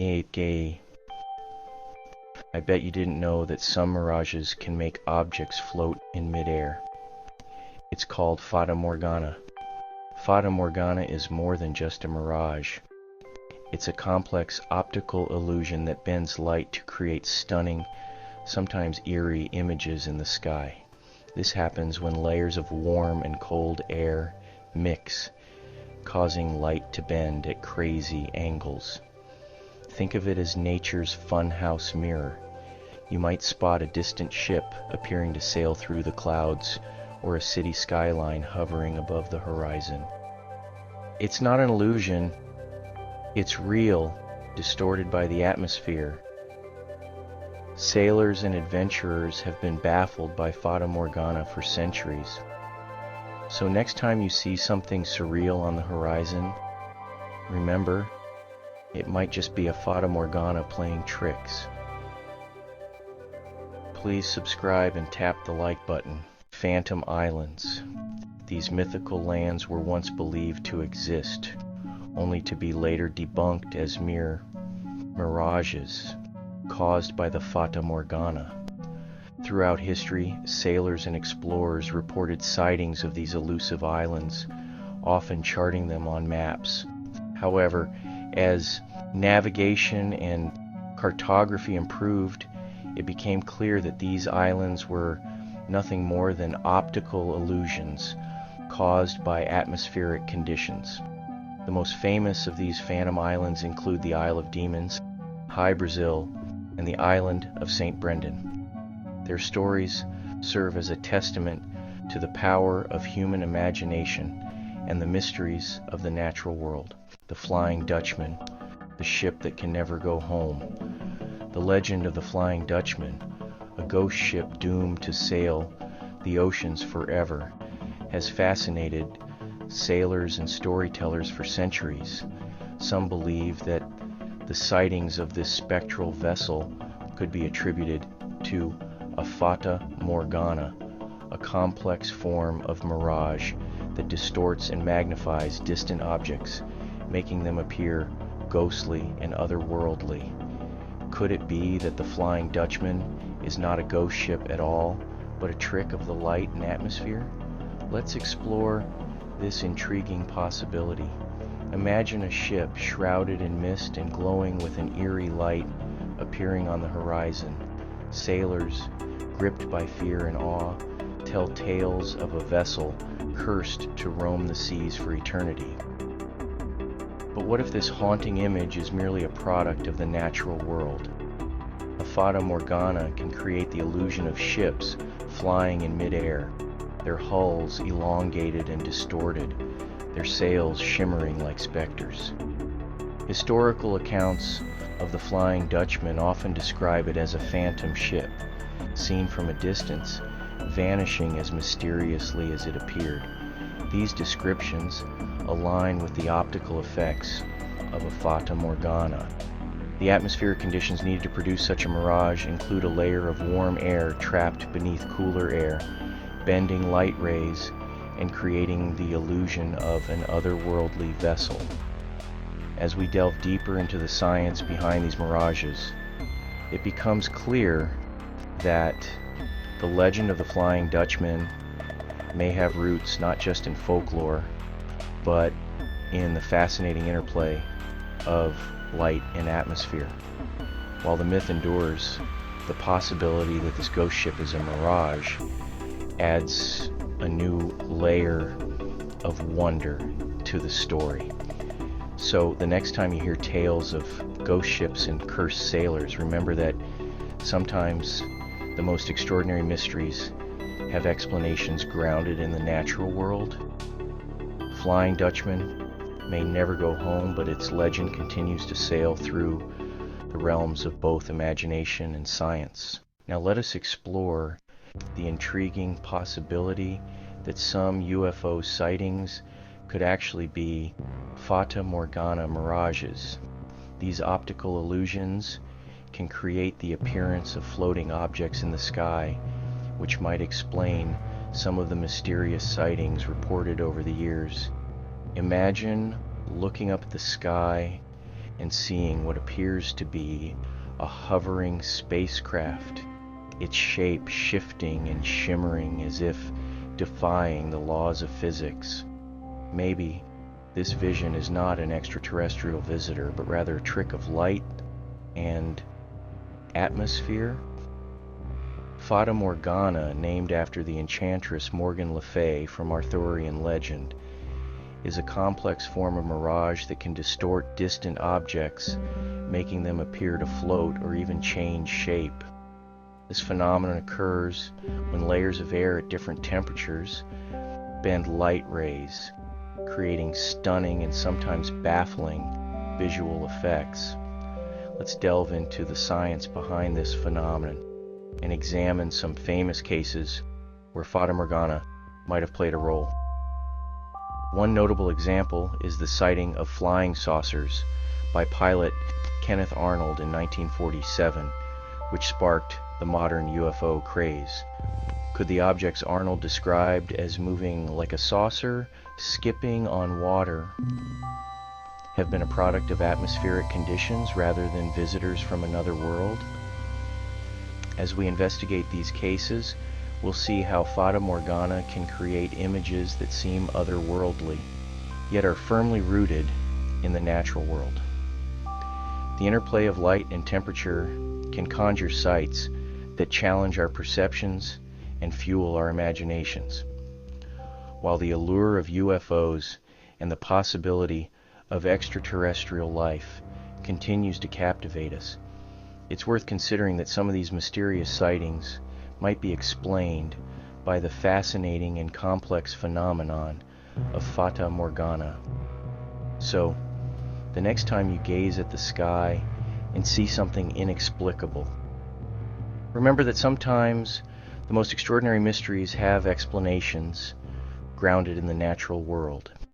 Okay, I bet you didn't know that some mirages can make objects float in midair. It's called Fata Morgana. Fata Morgana is more than just a mirage. It's a complex optical illusion that bends light to create stunning, sometimes eerie images in the sky. This happens when layers of warm and cold air mix, causing light to bend at crazy angles. Think of it as nature's funhouse mirror. You might spot a distant ship appearing to sail through the clouds, or a city skyline hovering above the horizon. It's not an illusion, it's real, distorted by the atmosphere. Sailors and adventurers have been baffled by Fata Morgana for centuries. So next time you see something surreal on the horizon, remember, it might just be a Fata Morgana playing tricks. Please subscribe and tap the like button. Phantom Islands. These mythical lands were once believed to exist, only to be later debunked as mere mirages caused by the Fata Morgana. Throughout history, sailors and explorers reported sightings of these elusive islands, often charting them on maps. However, as navigation and cartography improved, it became clear that these islands were nothing more than optical illusions caused by atmospheric conditions. The most famous of these phantom islands include the Isle of Demons, High Brazil, and the island of St. Brendan. Their stories serve as a testament to the power of human imagination and the mysteries of the natural world. The Flying Dutchman, the ship that can never go home. The legend of the Flying Dutchman, a ghost ship doomed to sail the oceans forever, has fascinated sailors and storytellers for centuries. Some believe that the sightings of this spectral vessel could be attributed to a Fata Morgana, a complex form of mirage that distorts and magnifies distant objects, making them appear ghostly and otherworldly. Could it be that the Flying Dutchman is not a ghost ship at all, but a trick of the light and atmosphere? Let's explore this intriguing possibility. Imagine a ship shrouded in mist and glowing with an eerie light appearing on the horizon. Sailors, gripped by fear and awe, tell tales of a vessel cursed to roam the seas for eternity. But what if this haunting image is merely a product of the natural world? A Fata Morgana can create the illusion of ships flying in midair, their hulls elongated and distorted, their sails shimmering like specters. Historical accounts of the Flying Dutchman often describe it as a phantom ship, seen from a distance, vanishing as mysteriously as it appeared. These descriptions align with the optical effects of a Fata Morgana. The atmospheric conditions needed to produce such a mirage include a layer of warm air trapped beneath cooler air, bending light rays and creating the illusion of an otherworldly vessel. As we delve deeper into the science behind these mirages, it becomes clear that the legend of the Flying Dutchman may have roots not just in folklore, but in the fascinating interplay of light and atmosphere. While the myth endures, the possibility that this ghost ship is a mirage adds a new layer of wonder to the story. So the next time you hear tales of ghost ships and cursed sailors, remember that sometimes the most extraordinary mysteries have explanations grounded in the natural world. Flying Dutchman may never go home, but its legend continues to sail through the realms of both imagination and science. Now let us explore the intriguing possibility that some UFO sightings could actually be Fata Morgana mirages. These optical illusions can create the appearance of floating objects in the sky, which might explain some of the mysterious sightings reported over the years. Imagine looking up at the sky and seeing what appears to be a hovering spacecraft, its shape shifting and shimmering as if defying the laws of physics. Maybe this vision is not an extraterrestrial visitor, but rather a trick of light and atmosphere. Fata Morgana, named after the enchantress Morgan Le Fay from Arthurian legend, is a complex form of mirage that can distort distant objects, making them appear to float or even change shape. This phenomenon occurs when layers of air at different temperatures bend light rays, creating stunning and sometimes baffling visual effects. Let's delve into the science behind this phenomenon and examine some famous cases where Fata Morgana might have played a role. One notable example is the sighting of flying saucers by pilot Kenneth Arnold in 1947, which sparked the modern UFO craze. Could the objects Arnold described as moving like a saucer, skipping on water, have been a product of atmospheric conditions rather than visitors from another world? As we investigate these cases, we'll see how Fata Morgana can create images that seem otherworldly, yet are firmly rooted in the natural world. The interplay of light and temperature can conjure sights that challenge our perceptions and fuel our imaginations. While the allure of UFOs and the possibility of extraterrestrial life continues to captivate us, it's worth considering that some of these mysterious sightings might be explained by the fascinating and complex phenomenon of Fata Morgana. So, the next time you gaze at the sky and see something inexplicable, remember that sometimes the most extraordinary mysteries have explanations grounded in the natural world.